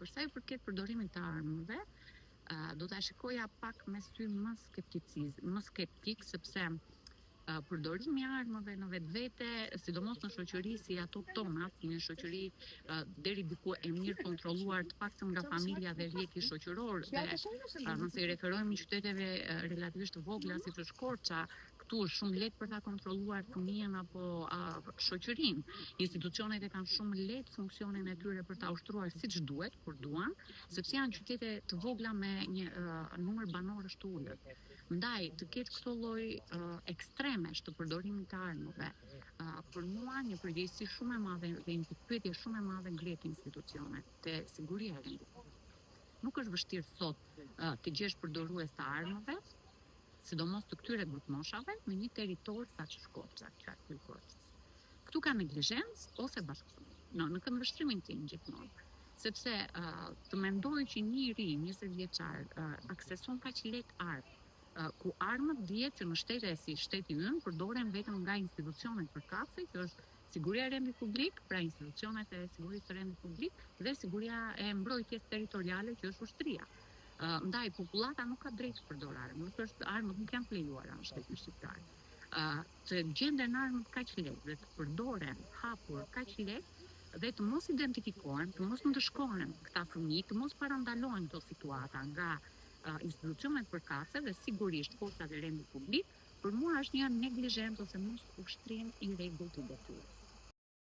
Për sa i përket përdorimit të armëve, do ta shikoja pak me sy më skeptik, sepse përdorimi i armëve në vetvete, sidomos në shoqëri si ato tonat, një shoqëri deri diku e mirë kontrolluar, të paktën nga familja dhe rrjeti shoqëror, dhe nëse i referohemi qyteteve relativisht të vogla siç është Korça, këtu është shumë lehtë për ta kontrolluar fëmijën apo shoqërinë. Institucionet e kanë shumë lehtë funksionin e tyre për ta ushtruar siç duhet, kur duan, sepse janë qytete të vogla me një numër banorësh të ulët. Ndaj, të ketë këto lloj ekstremesh të përdorimit të armëve, për mua një përgjegjësi shumë e madhe dhe një pyetje shumë e madhe ngrihet institucionet te siguria e rendit. Nuk është vështirë sot të gjesh përdorues të armëve, sidomos të këtyre grupmoshave, në një territor saq Shkodra, qarku i Korçës. Këtu ka neglizhencë ose bashkëpunim. Në këndvështrimin tim gjithmonë. Sepse të mendoj që një i ri, 20 vjeçar, akseson kaq lehtë armë, ku armët dihet që në shtete si shteti ynë përdoren vetëm nga institucionet përkatëse, që është siguria e rendit publik, pra institucionet e sigurisë së rendit publik, dhe siguria e mbrojtjes territoriale, që është ushtria. Ndaj, popullata nuk ka drejtë të përdor armë, armët nuk janë të lejuara në shtetin shqiptar. Të gjenden armët kaq lehtë dhe të përdoren hapur kaq lehtë dhe të mos identifikohen, të mos ndëshkohen këta fëmijë, të mos parandalohen këto situata nga institucionet përkatëse dhe sigurisht forcat e rendit publik, për mua është një neglizhencë ose mos ushtrim i rregullt të detyrës.